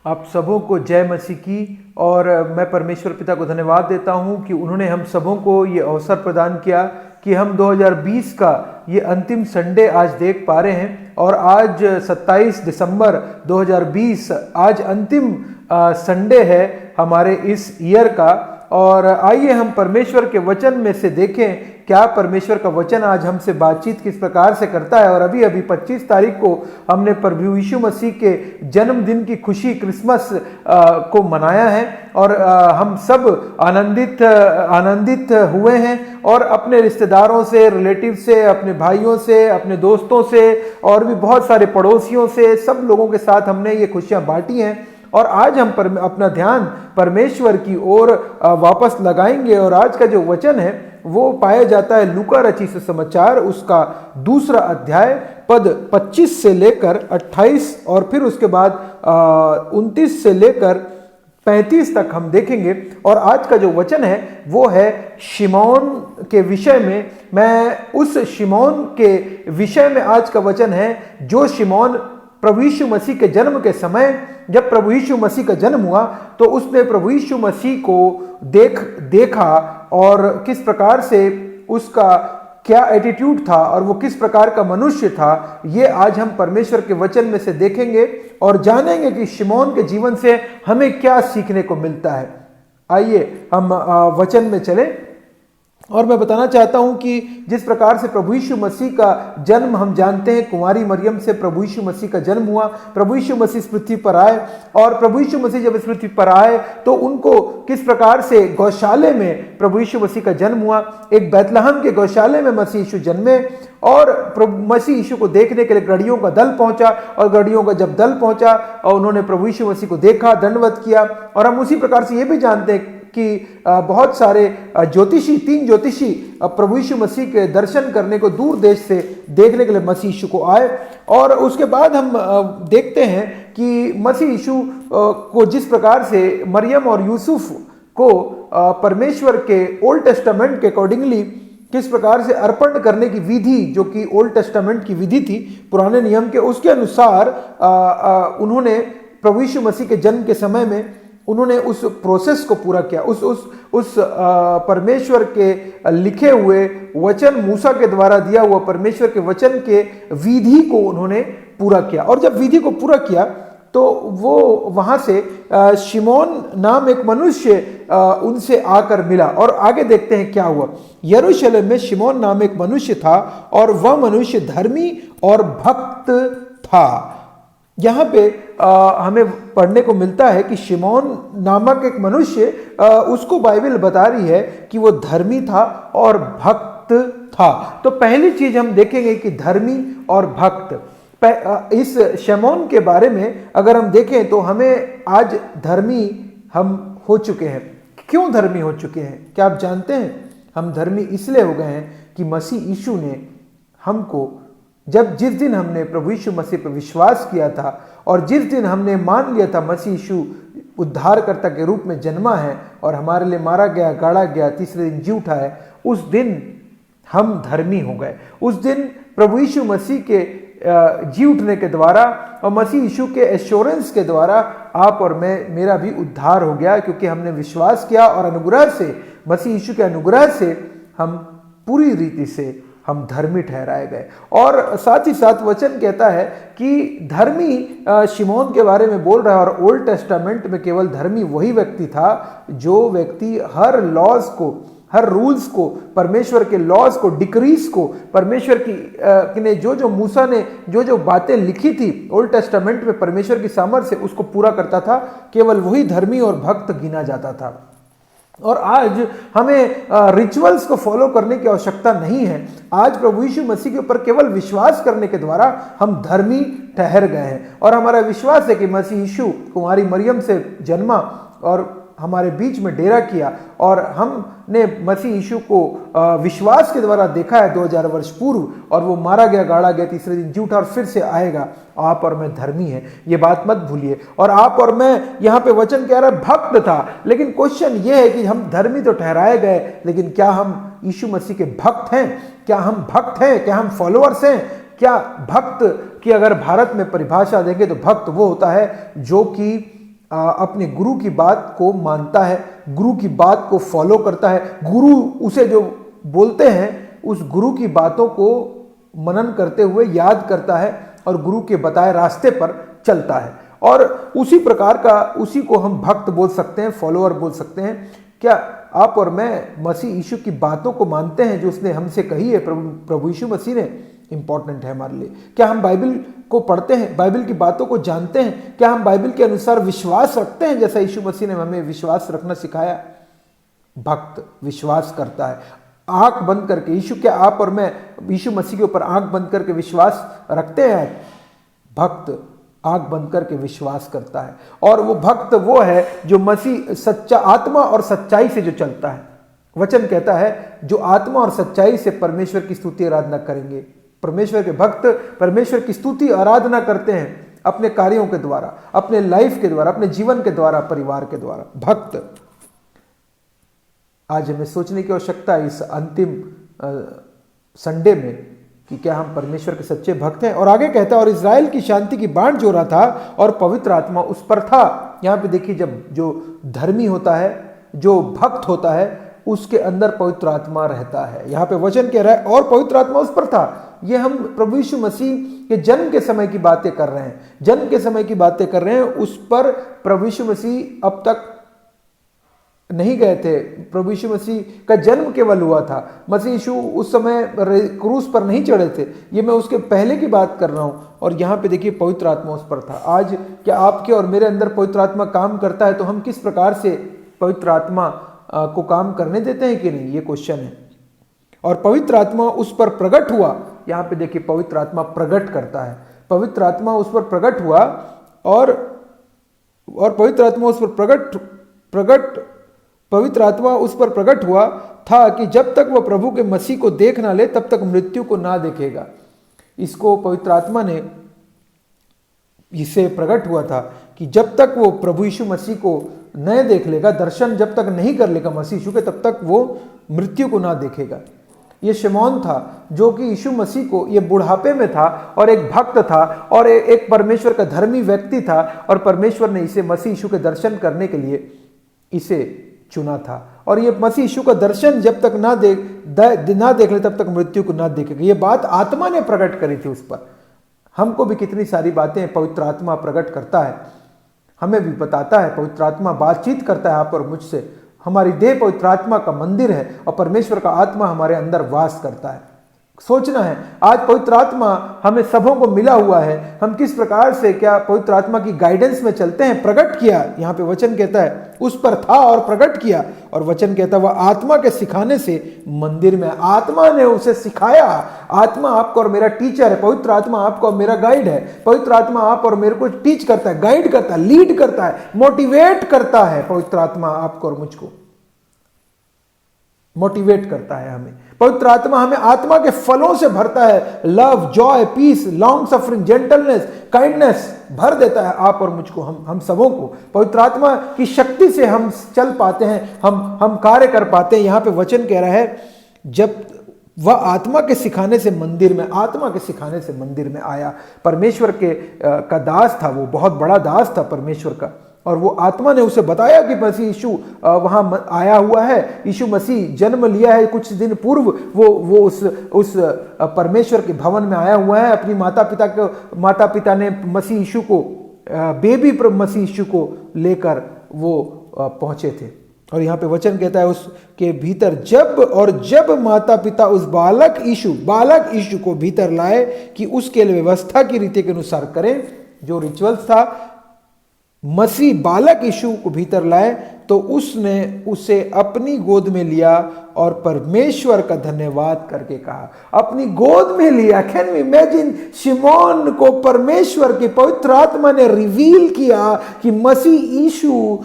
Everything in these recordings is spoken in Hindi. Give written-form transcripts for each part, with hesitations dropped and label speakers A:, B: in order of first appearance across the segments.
A: आप सबों को जय मसीह की। और मैं परमेश्वर पिता को धन्यवाद देता हूं कि उन्होंने हम सबों को ये अवसर प्रदान किया कि हम 2020 का ये अंतिम संडे आज देख पा रहे हैं। और आज 27 दिसंबर 2020 आज अंतिम संडे है हमारे इस ईयर का। और आइए हम परमेश्वर के वचन में से देखें क्या परमेश्वर का वचन आज हमसे बातचीत किस प्रकार से करता है। और अभी 25 तारीख को हमने प्रभु यीशु मसीह के जन्मदिन की खुशी क्रिसमस को मनाया है और हम सब आनंदित हुए हैं और अपने रिश्तेदारों से, रिलेटिव से, अपने भाइयों से, अपने दोस्तों से और भी बहुत सारे पड़ोसियों से, सब लोगों के साथ हमने ये खुशियां बांटी हैं। और आज हम अपना ध्यान परमेश्वर की ओर वापस लगाएंगे। और आज का जो वचन है वो पाया जाता है लूका रचित सुसमाचार उसका 2 अध्याय पद 25 से लेकर 28 और फिर उसके बाद 29 से लेकर 35 तक हम देखेंगे। और आज का जो वचन है वो है शिमोन के विषय में। मैं उस शिमोन के विषय में आज का वचन है जो शिमोन प्रभु यीशु मसीह के जन्म के समय, जब प्रभु यीशु मसीह का जन्म हुआ तो उसने प्रभु यीशु मसीह को देखा और किस प्रकार से उसका क्या एटीट्यूड था और वो किस प्रकार का मनुष्य था। ये आज हम परमेश्वर के वचन में से देखेंगे और जानेंगे कि शिमोन के जीवन से हमें क्या सीखने को मिलता है। आइए हम वचन में चलें। और मैं बताना चाहता हूं कि जिस प्रकार से प्रभु यीशु मसीह का जन्म हम जानते हैं, कुंवारी मरियम से प्रभु यीशु मसीह का जन्म हुआ। प्रभु यीशु मसीह इस पृथ्वी पर आए और प्रभु यीशु मसीह जब इस पृथ्वी पर आए तो उनको किस प्रकार से गौशाले में प्रभु यीशु मसीह का जन्म हुआ। एक बैतलहम के गौशाले में मसीह यीशु जन्मे और प्रभु मसीह यीशु को देखने के लिए गढ़ियों का दल पहुंचा। और गढ़ियों का जब दल पहुंचा और उन्होंने प्रभु यीशु मसीह को देखा, दंडवत किया। और हम उसी प्रकार से ये भी जानते हैं कि बहुत सारे ज्योतिषी, 3 ज्योतिषी प्रभु यीशु मसीह के दर्शन करने को दूर देश से देखने के लिए मसीह यीशु को आए। और उसके बाद हम देखते हैं कि मसीह यीशु को जिस प्रकार से मरियम और यूसुफ को परमेश्वर के ओल्ड टेस्टामेंट के अकॉर्डिंगली किस प्रकार से अर्पण करने की विधि, जो कि ओल्ड टेस्टामेंट की विधि थी पुराने नियम के, उसके अनुसार उन्होंने प्रभु यीशु मसीह के जन्म के समय में उन्होंने उस प्रोसेस को पूरा किया। उस परमेश्वर के लिखे हुए वचन, मूसा के द्वारा दिया हुआ परमेश्वर के वचन के विधि को उन्होंने पूरा किया। और जब विधि को पूरा किया तो वो वहां से शिमोन नाम एक मनुष्य उनसे आकर मिला। और आगे देखते हैं क्या हुआ। यरूशलेम में शिमोन नाम एक मनुष्य था और वह मनुष्य धर्मी और भक्त था। यहाँ पे हमें पढ़ने को मिलता है कि शिमोन नामक एक मनुष्य, उसको बाइबल बता रही है कि वो धर्मी था और भक्त था। तो पहली चीज हम देखेंगे कि धर्मी और भक्त। इस शिमोन के बारे में अगर हम देखें तो हमें आज धर्मी हम हो चुके हैं। क्यों धर्मी हो चुके हैं क्या आप जानते हैं? हम धर्मी इसलिए हो गए हैं कि मसीह यीशु ने हमको, जिस दिन हमने प्रभु यीशु मसीह पर विश्वास किया था और जिस दिन हमने मान लिया था मसीह यीशु उद्धारकर्ता के रूप में जन्मा है और हमारे लिए मारा गया, गाड़ा गया, तीसरे दिन जी उठा है, उस दिन हम धर्मी हो गए। उस दिन प्रभु यीशु मसीह के जी उठने के द्वारा और मसीह यीशु के एश्योरेंस के द्वारा आप और मेरा भी उद्धार हो गया, क्योंकि हमने विश्वास किया और अनुग्रह से, मसीह यीशु के अनुग्रह से हम पूरी रीति से हम धर्मी ठहराए गए। और साथ ही साथ वचन कहता है कि धर्मी शिमोन के बारे में बोल रहा है। और ओल्ड टेस्टामेंट में केवल धर्मी वही व्यक्ति था जो व्यक्ति हर लॉज को, हर रूल्स को, परमेश्वर के लॉज को, डिक्रीज को, परमेश्वर की ने जो मूसा ने जो बातें लिखी थी ओल्ड टेस्टामेंट में परमेश्वर की सामर्थ्य से, उसको पूरा करता था। केवल वही धर्मी और भक्त गिना जाता था। और आज हमें रिचुअल्स को फॉलो करने की आवश्यकता नहीं है। आज प्रभु यीशु मसीह के ऊपर केवल विश्वास करने के द्वारा हम धर्मी ठहर गए हैं। और हमारा विश्वास है कि मसीह यीशु कुंवारी मरियम से जन्मा और हमारे बीच में डेरा किया और हमने मसीह यीशु को विश्वास के द्वारा देखा है 2000 वर्ष पूर्व, और वो मारा गया, गाड़ा गया, तीसरे दिन जी उठा और फिर से आएगा। आप और मैं धर्मी हैं, ये बात मत भूलिए। और आप और मैं, यहाँ पे वचन कह रहा है भक्त था, लेकिन क्वेश्चन ये है कि हम धर्मी तो ठहराए गए, लेकिन क्या हम यीशु मसीह के भक्त हैं? क्या हम भक्त हैं? क्या हम फॉलोअर्स हैं? क्या भक्त की अगर भारत में परिभाषा देंगे तो भक्त वो होता है जो कि अपने गुरु की बात को मानता है, गुरु की बात को फॉलो करता है, गुरु उसे जो बोलते हैं उस गुरु की बातों को मनन करते हुए याद करता है और गुरु के बताए रास्ते पर चलता है। और उसी प्रकार का, उसी को हम भक्त बोल सकते हैं, फॉलोअर बोल सकते हैं। क्या आप और मैं मसीह यीशु की बातों को मानते हैं जो उसने हमसे कही है? प्रभु यीशु मसीह ने इंपॉर्टेंट है हमारे लिए। क्या हम बाइबल को पढ़ते हैं, बाइबल की बातों को जानते हैं? क्या हम बाइबल के अनुसार विश्वास रखते हैं जैसा यीशु मसीह ने हमें विश्वास रखना सिखाया? भक्त विश्वास करता है आंख बंद करके। यीशु, क्या आप और मैं यीशु मसीह के ऊपर आंख बंद करके विश्वास रखते हैं? भक्त आंख बंद करके विश्वास करता है। और वो भक्त वो है जो मसीह सच्चा आत्मा और सच्चाई से जो चलता है। वचन कहता है जो आत्मा और सच्चाई से परमेश्वर की स्तुति आराधना करेंगे। परमेश्वर के भक्त परमेश्वर की स्तुति आराधना करते हैं अपने कार्यों के द्वारा, अपने लाइफ के द्वारा, अपने जीवन के द्वारा, परिवार के द्वारा। भक्त, आज हमें सोचने की आवश्यकता है इस अंतिम संडे में कि क्या हम परमेश्वर के सच्चे भक्त हैं। और आगे कहता है और इज़राइल की शांति की बाँट जो रहा था और पवित्र आत्मा उस पर था। यहाँ पे देखिए, जब जो धर्मी होता है, जो भक्त होता है, उसके अंदर पवित्र आत्मा रहता है। यहाँ पे वचन कह रहा है और पवित्र आत्मा उस पर था। ये हम प्रभु यीशु मसीह के जन्म के समय की बातें कर रहे हैं, जन्म के समय की बातें कर रहे हैं। उस पर प्रभु यीशु मसीह अब तक नहीं गए थे। प्रभु यीशु मसीह का जन्म केवल हुआ था। मसीह यीशु उस समय क्रूस पर नहीं चढ़े थे। ये मैं उसके पहले की बात कर रहा हूं। और यहाँ पे देखिए पवित्र आत्मा उस पर था। आज क्या आपके और मेरे अंदर पवित्र आत्मा काम करता है? तो हम किस प्रकार से पवित्र आत्मा को काम करने देते हैं कि नहीं, ये क्वेश्चन है। और पवित्र आत्मा उस पर प्रकट हुआ। यहाँ पे देखिए पवित्र आत्मा प्रकट करता है। पवित्र आत्मा उस पर प्रकट हुआ और पवित्र आत्मा उस पर पवित्र आत्मा उस पर प्रकट हुआ था कि जब तक वह प्रभु के मसीह को देख ना ले तब तक मृत्यु को ना देखेगा। इसको पवित्र आत्मा ने इसे प्रकट हुआ था कि जब तक वो प्रभु यीशु मसीह को न देख लेगा, दर्शन जब तक नहीं कर लेगा मसीह यीशु के, तब तक वो मृत्यु को ना देखेगा। ये शिमोन था जो कि यीशु मसीह को, ये बुढ़ापे में था और एक भक्त था और एक परमेश्वर का धर्मी व्यक्ति था। और परमेश्वर ने इसे मसीह यीशु के दर्शन करने के लिए इसे चुना था। और ये मसीह यीशु का दर्शन जब तक ना देख ले तब तक मृत्यु को ना देखेगा। ये बात आत्मा ने प्रकट करी थी उस पर। हमको भी कितनी सारी बातें पवित्र आत्मा प्रकट करता है, हमें भी बताता है। पवित्र आत्मा बातचीत करता है आप और मुझसे। हमारी देह पवित्र आत्मा का मंदिर है और परमेश्वर का आत्मा हमारे अंदर वास करता है। सोचना है, आज पवित्र आत्मा हमें सबों को मिला हुआ है। हम किस प्रकार से, क्या पवित्र आत्मा की गाइडेंस में चलते हैं? प्रकट किया, यहाँ पे वचन कहता है उस पर था और प्रकट किया। और वचन कहता है वह आत्मा के सिखाने से मंदिर में, आत्मा ने उसे सिखाया। आत्मा आपको और मेरा टीचर है। पवित्र आत्मा आपको और मेरा गाइड है। पवित्र आत्मा आप और मेरे को टीच करता है, गाइड करता है, लीड करता है, मोटिवेट करता है। पवित्र आत्मा आपको और मुझको मोटिवेट करता है हमें। पवित्र आत्मा हमें आत्मा के फलों से भरता है। Love, joy, peace, long suffering, gentleness, kindness भर देता है आप और मुझको, हम सबों को। पवित्र आत्मा की शक्ति से हम चल पाते हैं, हम कार्य कर पाते हैं। यहाँ पे वचन कह रहा है जब वह आत्मा के सिखाने से मंदिर में, आत्मा के सिखाने से मंदिर में आया। परमेश्वर के का दास था, वो बहुत बड़ा दास था परमेश्वर का। और वो आत्मा ने उसे बताया कि मसीह यीशु वहां आया हुआ है, यीशु मसीह जन्म लिया है कुछ दिन पूर्व। वो उस परमेश्वर के भवन में आया हुआ है। अपनी माता पिता ने मसीह यीशु को, बेबी मसीह यीशु को लेकर वो पहुंचे थे। और यहाँ पे वचन कहता है उसके भीतर जब माता पिता उस बालक यीशु को भीतर लाए कि उसके लिए व्यवस्था की रीति के अनुसार करें, जो रिचुअल्स था, मसीह बालक यीशु को भीतर लाए तो उसने उसे अपनी गोद में लिया और परमेश्वर का धन्यवाद करके कहा। अपनी गोद में लिया। Can we imagine? शिमोन को परमेश्वर की पवित्र आत्मा ने रिवील किया कि मसीह यीशु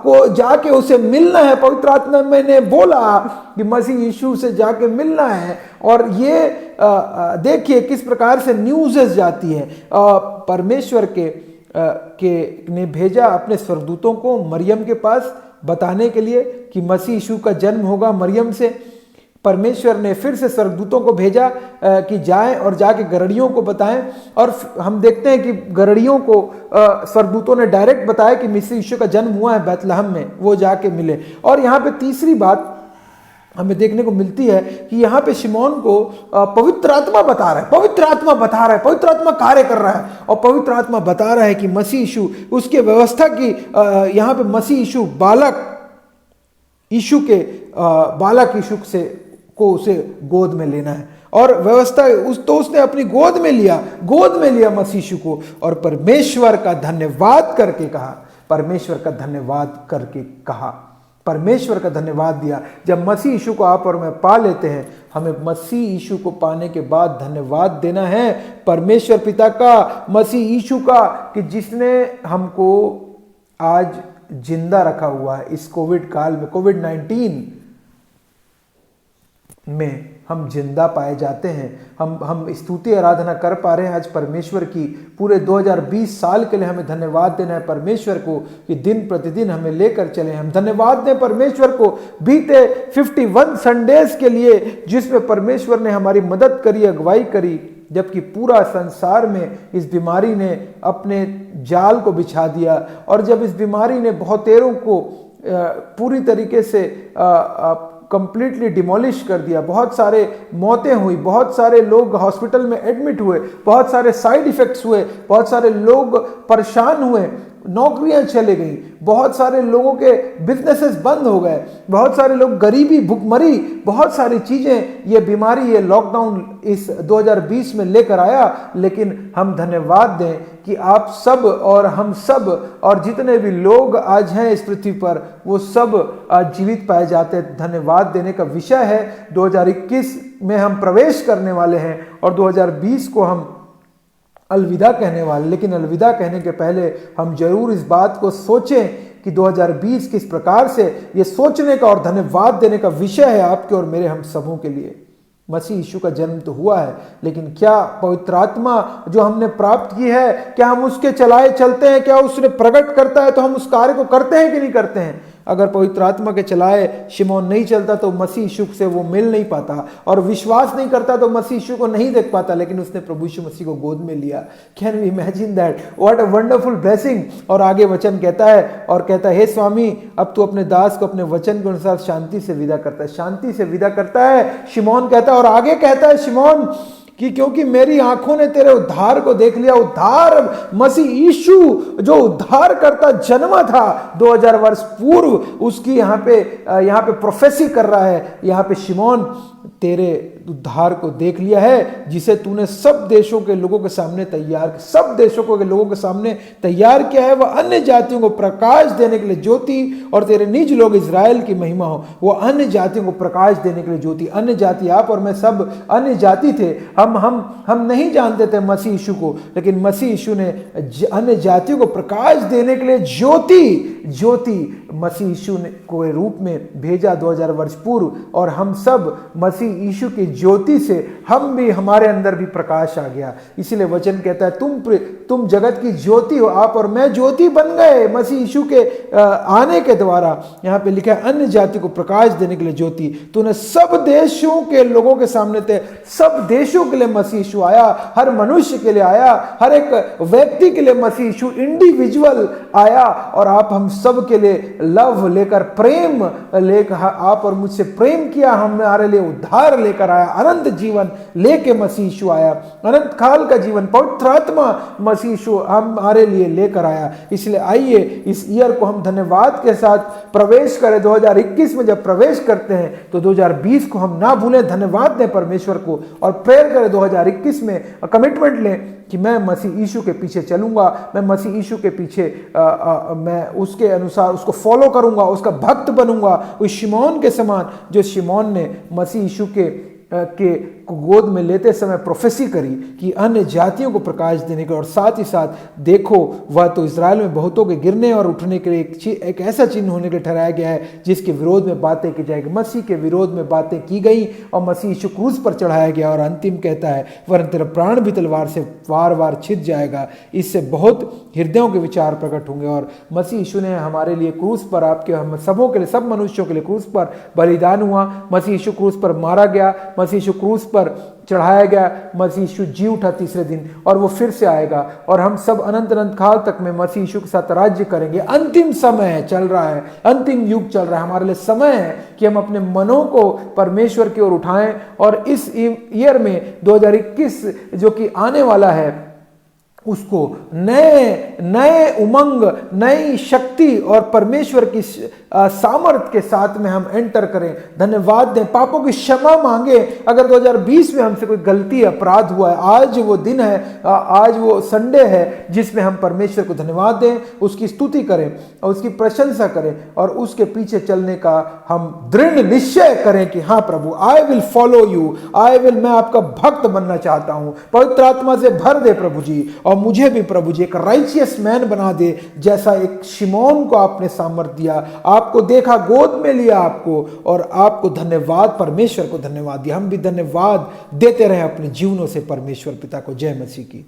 A: को जाके उसे मिलना है। पवित्र आत्मा ने बोला कि मसीह यीशु से जाके मिलना है। और ये देखिए किस प्रकार से न्यूज़ जाती है। परमेश्वर ने भेजा अपने स्वर्गदूतों को मरियम के पास बताने के लिए कि मसीह यीशु का जन्म होगा मरियम से। परमेश्वर ने फिर से स्वर्गदूतों को भेजा कि जाएं और जाके गरड़ियों को बताएं, और हम देखते हैं कि गरड़ियों को स्वर्गदूतों ने डायरेक्ट बताया कि मसीह यीशु का जन्म हुआ है बैतलहम में, वो जाके मिले। और यहाँ पे तीसरी बात हमें देखने को मिलती है कि यहाँ पे शिमोन को पवित्र आत्मा बता रहा है, पवित्र आत्मा बता रहा है, पवित्र आत्मा कार्य कर रहा है, और पवित्र आत्मा बता रहा है कि मसीह यीशु उसके व्यवस्था की, यहाँ पे मसीह यीशु बालक यीशु से को उसे गोद में लेना है, और व्यवस्था उसने अपनी गोद में लिया मसीह यीशु को, और परमेश्वर का धन्यवाद करके दिया। जब मसीह यीशु को आप और मैं पा लेते हैं, हमें मसीह यीशु को पाने के बाद धन्यवाद देना है परमेश्वर पिता का, मसीह यीशु का, कि जिसने हमको आज जिंदा रखा हुआ है। इस कोविड काल में, कोविड-19 में हम जिंदा पाए जाते हैं। हम स्तुति आराधना कर पा रहे हैं आज परमेश्वर की। पूरे 2020 साल के लिए हमें धन्यवाद देना है परमेश्वर को कि दिन प्रतिदिन हमें लेकर चले। हम धन्यवाद दें परमेश्वर को बीते 51 संडेज के लिए, जिसमें परमेश्वर ने हमारी मदद करी, अगुवाई करी, जबकि पूरा संसार में इस बीमारी ने अपने जाल को बिछा दिया, और जब इस बीमारी ने बहुतेरों को पूरी तरीके से कंप्लीटली डिमोलिश कर दिया, बहुत सारे मौतें हुई, बहुत सारे लोग हॉस्पिटल में एडमिट हुए, बहुत सारे साइड इफेक्ट्स हुए, बहुत सारे लोग परेशान हुए, नौकरियां चले गई, बहुत सारे लोगों के बिजनेसेस बंद हो गए, बहुत सारे लोग गरीबी, भुखमरी, बहुत सारी चीजें ये बीमारी, ये लॉकडाउन इस 2020 में लेकर आया। लेकिन हम धन्यवाद दें कि आप सब और हम सब और जितने भी लोग आज हैं इस पृथ्वी पर, वो सब जीवित पाए जाते हैं। धन्यवाद देने का विषय है। 2021 में हम प्रवेश करने वाले हैं और 2020 को हम अलविदा कहने वाले। लेकिन अलविदा कहने के पहले हम जरूर इस बात को सोचें कि 2020 किस प्रकार से, ये सोचने का और धन्यवाद देने का विषय है आपके और मेरे, हम सबों के लिए। मसीह यीशु का जन्म तो हुआ है, लेकिन क्या पवित्र आत्मा जो हमने प्राप्त की है, क्या हम उसके चलाए चलते हैं? क्या उसने प्रकट करता है तो हम उस कार्य को करते हैं कि नहीं करते हैं? अगर पवित्र आत्मा के चलाए शिमोन नहीं चलता तो मसीह यीशु से वो मिल नहीं पाता, और विश्वास नहीं करता तो मसीह यीशु को नहीं देख पाता। लेकिन उसने प्रभु यीशु मसीह को गोद में लिया। Can we imagine that? What a wonderful blessing. और आगे वचन कहता है, और कहता है, हे स्वामी, अब तू अपने दास को अपने वचन के अनुसार शांति से विदा करता है। शांति से विदा करता है शिमोन कहता है, और आगे कहता है शिमोन कि क्योंकि मेरी आंखों ने तेरे उद्धार को देख लिया। उद्धार मसीह यीशु जो उद्धार करता जन्मा था 2000 वर्ष पूर्व, उसकी यहाँ पे प्रोफेसी कर रहा है। यहाँ पे शिमोन, तेरे उद्धार को देख लिया है जिसे तूने सब देशों के लोगों के सामने तैयार किया है। वह अन्य जातियों को प्रकाश देने के लिए ज्योति, और तेरे निज लोग इजराइल की महिमा हो। वो अन्य जातियों को प्रकाश देने के लिए ज्योति। अन्य जाति, आप और मैं सब अन्य जाति थे। हम नहीं जानते थे मसीह यीशु को, लेकिन मसीह यीशु ने अन्य जातियों को प्रकाश देने के लिए ज्योति मसीह यीशु ने को रूप में भेजा 2000 वर्ष पूर्व। और हम सब मसीह यीशु की ज्योति से, हमारे अंदर भी प्रकाश आ गया। इसीलिए वचन कहता है, तुम जगत की ज्योति हो। आप और मैं ज्योति बन गए मसीह यीशु के आने के द्वारा। यहाँ पे लिखा है अन्य जाति को प्रकाश देने के लिए ज्योति। तूने सब देशों के लोगों के सामने थे। सब देशों के लिए मसीह यीशु आया, हर मनुष्य के लिए आया, हर एक व्यक्ति के लिए मसीह यीशु इंडिविजुअल आया। और आप हम सब के लिए लव लेकर, प्रेम लेकर, आप और मुझसे प्रेम किया, हमारे लिए उद्धार लेकर आया, अनंत जीवन लेके मसीह यीशु आया, अनंत काल का जीवन, पवित्र आत्मा मसीह यीशु हमारे लिए लेकर आया। इसलिए आइए इस ईयर को हम धन्यवाद के साथ प्रवेश करें। 2021 में जब प्रवेश करते हैं तो 2020 को हम ना भूलें। धन्यवाद दें परमेश्वर को और प्रेयर करें 2021 में, कमिटमेंट लें कि मैं मसीह यीशु के पीछे चलूंगा, मैं मसीह यीशु के पीछे मैं उसके अनुसार उसको फॉलो करूंगा, उसका भक्त बनूंगा, उस शिमोन के समान जो शिमोन ने मसीह यीशु के को गोद में लेते समय प्रोफेसी करी कि अन्य जातियों को प्रकाश देने के, और साथ ही साथ देखो वह तो इजराइल में बहुतों के गिरने और उठने के लिए एक ऐसा चिन्ह होने के लिए ठहराया गया है जिसके विरोध में बातें की जाएगी। मसीह के विरोध में बातें की गई और मसीह यीशु क्रूस पर चढ़ाया गया, और अंतिम कहता है वरन तेरा प्राण भी तलवार से वार वार छिद जाएगा। इससे बहुत हृदयों के विचार प्रकट होंगे। और मसीह यीशु ने हमारे लिए क्रूस पर, आपके हम सबों के लिए, सब मनुष्यों के लिए क्रूस पर बलिदान हुआ। मसीह यीशु क्रूस पर मारा गया, मसीह यीशु क्रूस पर चढ़ाया गया, मसीह यीशु जी उठा तीसरे दिन, और वो फिर से आएगा और हम सब अनंत अनंत काल तक में मसीह यीशु के साथ राज्य करेंगे। अंतिम समय चल रहा है, अंतिम युग चल रहा है। हमारे लिए समय है कि हम अपने मनों को परमेश्वर की ओर उठाएं और इस ईयर में 2021 जो कि आने वाला है उसको नए उमंग, नई शक्ति और परमेश्वर की सामर्थ के साथ में हम एंटर करें। धन्यवाद दें, पापों की क्षमा मांगे। अगर 2020 में हमसे कोई गलती, अपराध हुआ है, आज वो दिन है, आज वो संडे है जिसमें हम परमेश्वर को धन्यवाद दें, उसकी स्तुति करें और उसकी प्रशंसा करें और उसके पीछे चलने का हम दृढ़ निश्चय करें कि हाँ प्रभु, आई विल फॉलो यू, मैं आपका भक्त बनना चाहता हूं। पवित्र आत्मा से भर दे प्रभु जी, और मुझे भी प्रभु जी एक राइचियस मैन बना दे, जैसा एक शिमोन को आपने सामर्थ दिया, आपको देखा, गोद में लिया आपको, और आपको धन्यवाद, परमेश्वर को धन्यवाद दिया। हम भी धन्यवाद देते रहे अपने जीवनों से परमेश्वर पिता को। जय मसीह की।